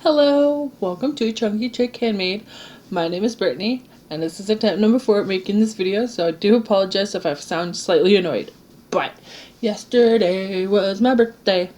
Hello, welcome to Chunky Chick Handmade. My name is Brittany, and this is attempt number 4 at making this video, so I do apologize if I sound slightly annoyed. But yesterday was my birthday,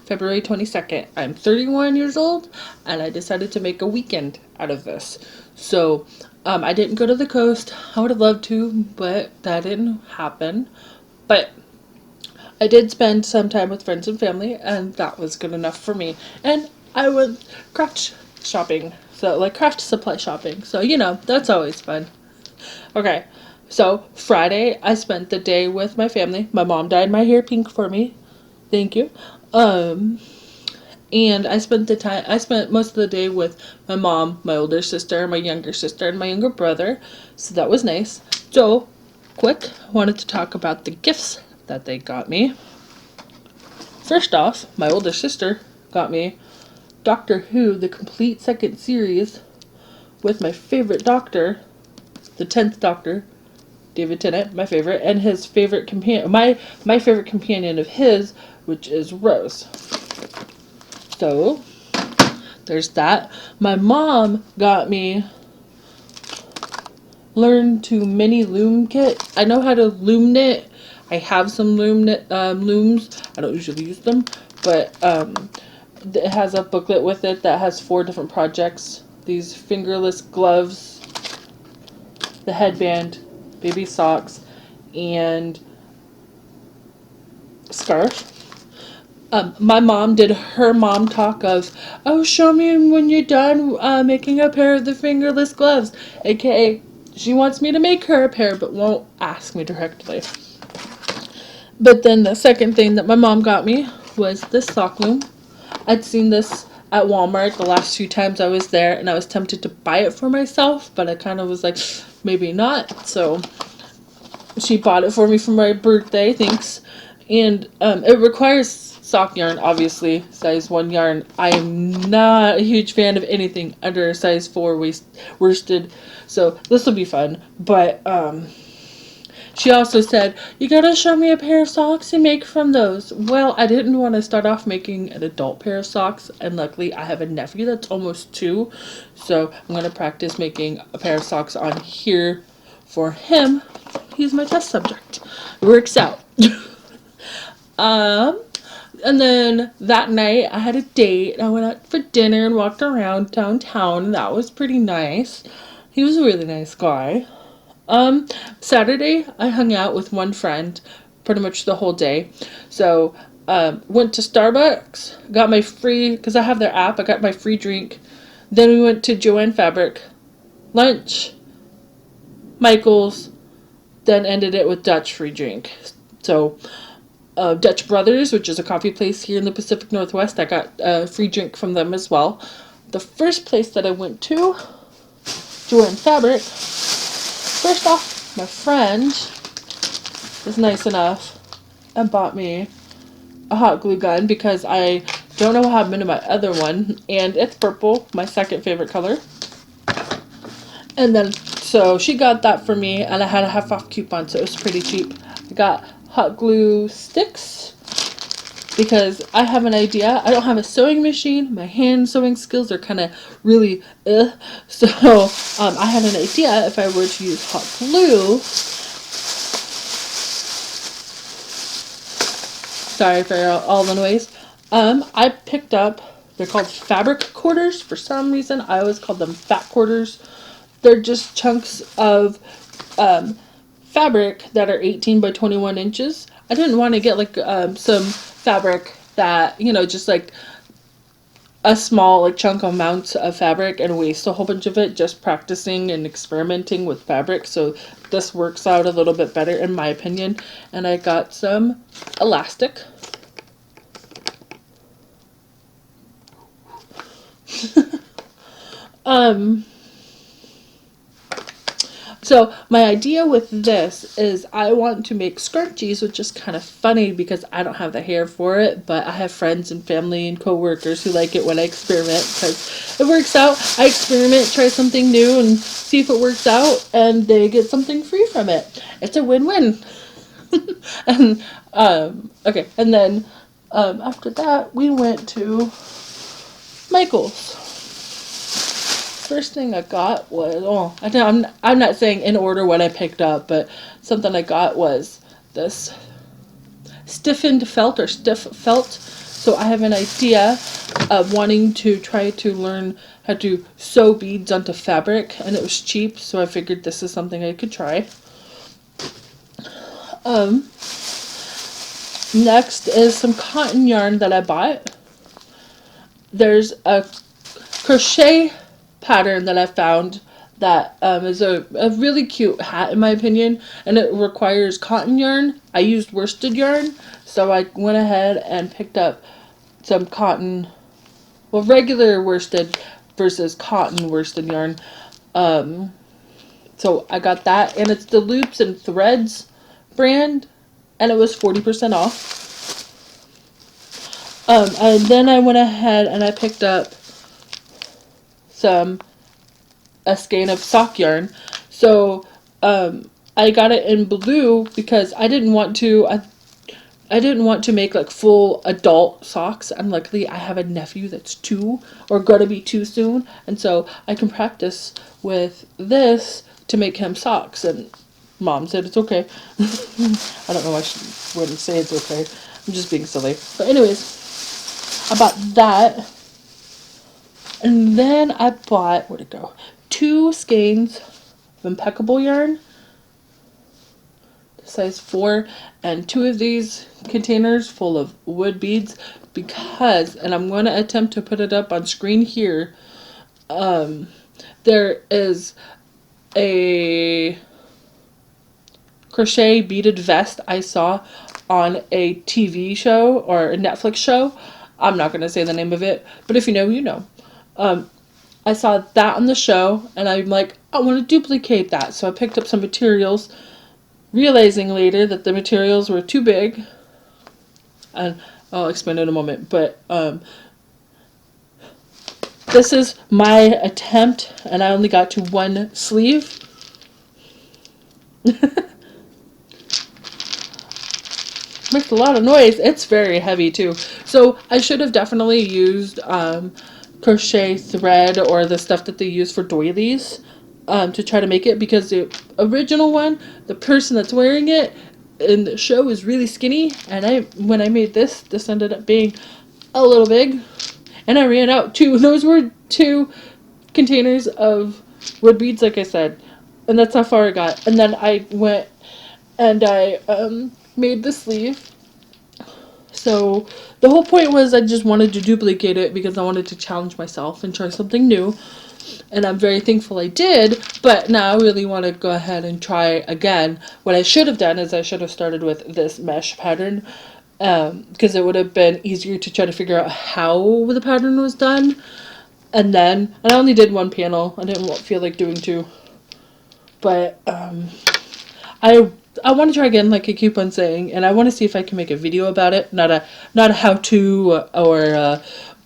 February 22nd. I'm 31 years old, and I decided to make a weekend out of this. So, I didn't go to the coast. I would have loved to, but that didn't happen. But I did spend some time with friends and family, and that was good enough for me. And I went craft shopping, so like craft supply shopping. So that's always fun. Okay, so Friday I spent the day with my family. My mom dyed my hair pink for me. Thank you. Um, and I spent most of the day with my mom, my older sister, my younger sister, and my younger brother. So that was nice. So, quick, I wanted to talk about the gifts that they got me. First off, my older sister got me Doctor Who, the complete second series, with my favorite Doctor, the 10th Doctor, David Tennant, my favorite, and his favorite companion, my favorite companion of his, which is Rose. So, there's that. My mom got me Learn to Mini Loom Kit. I know how to loom knit. I have some looms. I don't usually use them, but it has a booklet with it that has 4 different projects. These fingerless gloves, the headband, baby socks, and scarf. My mom did her mom talk of, oh, show me when you're done making a pair of the fingerless gloves. AKA, she wants me to make her a pair, but won't ask me directly. But then the second thing that my mom got me was this sock loom. I'd seen this at Walmart the last 2 times I was there, and I was tempted to buy it for myself, but I kind of was like, maybe not. So she bought it for me for my birthday, thanks. And it requires sock yarn, obviously, size 1 yarn. I am not a huge fan of anything under a size 4 worsted, so this will be fun. But she also said, you gotta show me a pair of socks you make from those. Well, I didn't want to start off making an adult pair of socks, and luckily I have a nephew that's almost 2, so I'm gonna practice making a pair of socks on here for him. He's my test subject. It works out. And then that night I had a date. I went out for dinner and walked around downtown, and that was pretty nice. He was a really nice guy. Saturday, I hung out with one friend pretty much the whole day. So, went to Starbucks, got my free, because I have their app, I got my free drink. Then we went to Joann Fabric, lunch, Michael's, then ended it with Dutch free drink. So, Dutch Brothers, which is a coffee place here in the Pacific Northwest, I got a free drink from them as well. The first place that I went to, Joann Fabric, first off, my friend was nice enough and bought me a hot glue gun because I don't know what happened to my other one, and it's purple, my second favorite color. And then, so she got that for me, and I had a half-off coupon, so it was pretty cheap. I got hot glue sticks because I have an idea. I don't have a sewing machine. My hand sewing skills are kind of really So I had an idea if I were to use hot glue. Sorry for all the noise. I picked up, they're called fabric quarters. For some reason, I always called them fat quarters. They're just chunks of fabric that are 18 by 21 inches. I didn't want to get like some fabric that, just like a small like chunk amount of fabric and waste a whole bunch of it just practicing and experimenting with fabric. So this works out a little bit better in my opinion. And I got some elastic. So my idea with this is I want to make scrunchies, which is kind of funny because I don't have the hair for it, but I have friends and family and coworkers who like it when I experiment because it works out. I experiment, try something new, and see if it works out, and they get something free from it. It's a win-win. And okay, and then after that we went to Michaels. First thing I got was, I'm not saying in order what I picked up, but something I got was this stiffened felt or stiff felt. So I have an idea of wanting to try to learn how to sew beads onto fabric, and it was cheap, so I figured this is something I could try. Next is some cotton yarn that I bought. There's a crochet pattern that I found that is a really cute hat in my opinion, and it requires cotton yarn. I used worsted yarn, so I went ahead and picked up some cotton, well, regular worsted versus cotton worsted yarn. So I got that, and it's the Loops and Threads brand, and it was 40% off. And then I went ahead and I picked up a skein of sock yarn. So I got it in blue because I didn't want to make like full adult socks, and luckily I have a nephew that's 2 or gonna be 2 soon, and so I can practice with this to make him socks, and Mom said it's okay. I don't know why she wouldn't say it's okay. I'm just being silly. But anyways, I bought that. And then I bought, where'd it go? 2 skeins of impeccable yarn, size 4, and 2 of these containers full of wood beads because, and I'm going to attempt to put it up on screen here, there is a crochet beaded vest I saw on a TV show or a Netflix show. I'm not going to say the name of it, but if you know, you know. I saw that on the show, and I'm like, I want to duplicate that. So I picked up some materials, realizing later that the materials were too big. And I'll explain in a moment. But this is my attempt, and I only got to 1 sleeve. Makes a lot of noise. It's very heavy too. So I should have definitely used crochet thread or the stuff that they use for doilies to try to make it, because the original one, the person that's wearing it in the show is really skinny, and when I made this ended up being a little big, and I ran out too. Those were 2 containers of wood beads, like I said, and that's how far I got. And then I went and I made the sleeve. So the whole point was I just wanted to duplicate it because I wanted to challenge myself and try something new. And I'm very thankful I did, but now I really want to go ahead and try again. What I should have done is I should have started with this mesh pattern, because it would have been easier to try to figure out how the pattern was done. And I only did 1 panel. I didn't feel like doing 2. But I want to try again, like I keep on saying, and I want to see if I can make a video about it, not a how-to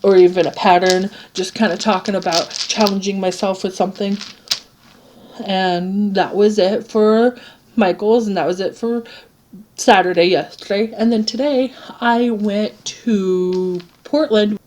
or even a pattern, just kind of talking about challenging myself with something. And that was it for Michael's, and that was it for Saturday, yesterday. And then today I went to Portland.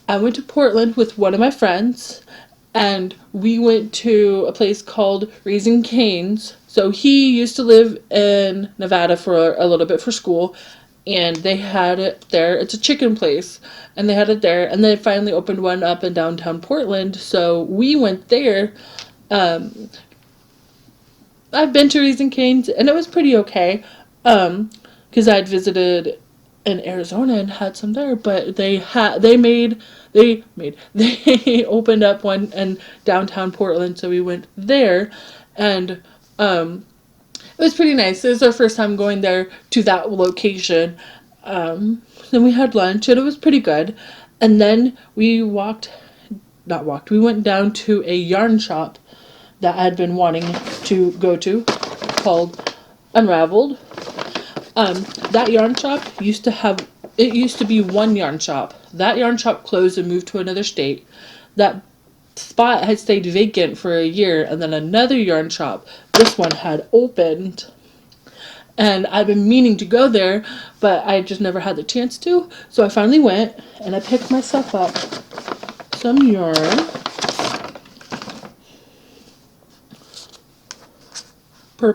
I went to Portland with one of my friends, and we went to a place called Raising Cane's. So he used to live in Nevada for a little bit for school, and they had it there. It's a chicken place, and they had it there, and they finally opened one up in downtown Portland, so we went there. I've been to Raising Cane's, and it was pretty okay, because I'd visited in Arizona and had some there, but they opened up one in downtown Portland, so we went there, and it was pretty nice. It was our first time going there to that location. Then we had lunch, and it was pretty good. And then we went down to a yarn shop that I had been wanting to go to called Unraveled. That yarn shop used to be one yarn shop. That yarn shop closed and moved to another state. That spot had stayed vacant for a year, and then another yarn shop, this one, had opened. And I've been meaning to go there, but I just never had the chance to. So I finally went, and I picked myself up some yarn.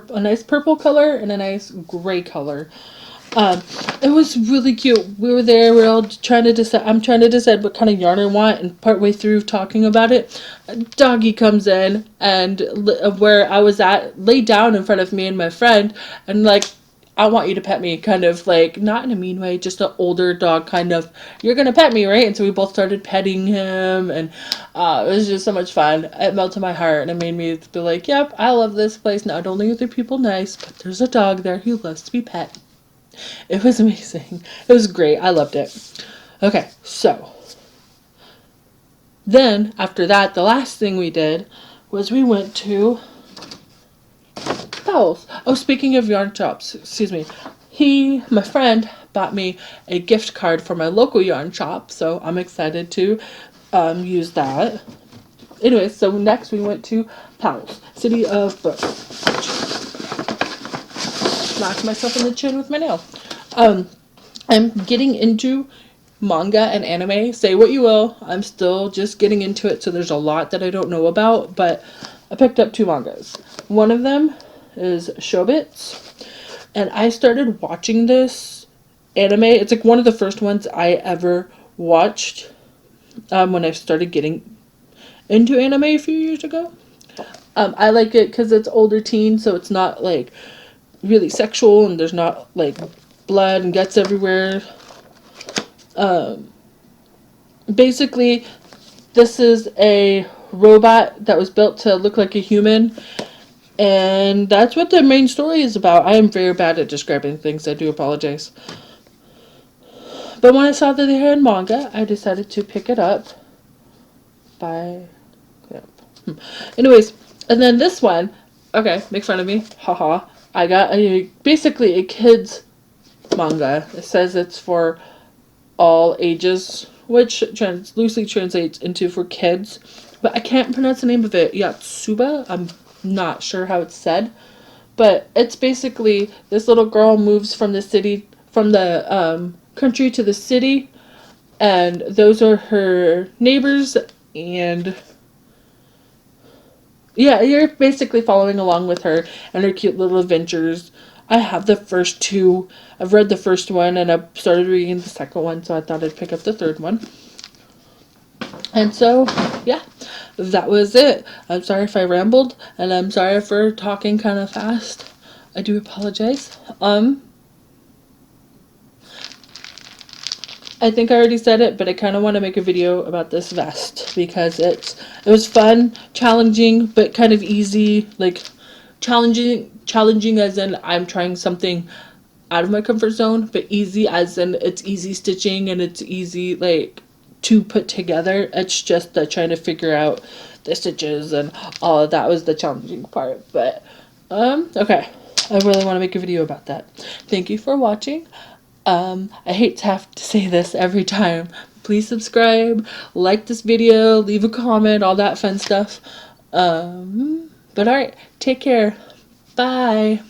A nice purple color and a nice gray color. It was really cute. We were there. We were all trying to decide. I'm trying to decide what kind of yarn I want, and partway through talking about it, a doggy comes in and where I was at, laid down in front of me and my friend, and like, I want you to pet me, kind of like, not in a mean way, just an older dog kind of, you're gonna pet me, right? And so we both started petting him, and it was just so much fun. It melted my heart, and it made me be like, yep, I love this place. Not only are the people nice, but there's a dog there who loves to be pet. It was amazing. It was great. I loved it. Okay, so then after that, the last thing we did was we went to Powell's. Oh, speaking of yarn shops, excuse me. My friend, bought me a gift card for my local yarn shop, so I'm excited to use that. Anyway, so next we went to Powell's, City of Books. Knocked myself in the chin with my nail. I'm getting into manga and anime. Say what you will, I'm still just getting into it, so there's a lot that I don't know about, but I picked up 2 mangas. One of them is Shobits, and I started watching this anime. It's like one of the first ones I ever watched when I started getting into anime a few years ago. I like it because it's older teen, so it's not like really sexual, and there's not like blood and guts everywhere. Basically, this is a robot that was built to look like a human, and that's what the main story is about. I am very bad at describing things. I do apologize. But when I saw that they had manga, I decided to pick it up. Anyways, and then this one, okay, make fun of me, haha. I got basically a kid's manga. It says it's for all ages, which loosely translates into for kids, but I can't pronounce the name of it. Yotsuba? I'm not sure how it's said, but it's basically this little girl moves from the country to the city, and those are her neighbors, and yeah, you're basically following along with her and her cute little adventures. I have the first 2. I've read the first one, and I've started reading the second one, so I thought I'd pick up the third one. And so, yeah, that was it. I'm sorry if I rambled, and I'm sorry for talking kind of fast. I do apologize. I think I already said it, but I kind of want to make a video about this vest because it was fun, challenging, but kind of easy. Like challenging as in I'm trying something out of my comfort zone, but easy as in it's easy stitching and it's easy like to put together. It's just trying to figure out the stitches and all of that was the challenging part. But okay, I really want to make a video about that. Thank you for watching. I hate to have to say this every time. Please subscribe, like this video, leave a comment, all that fun stuff. But alright, take care. Bye.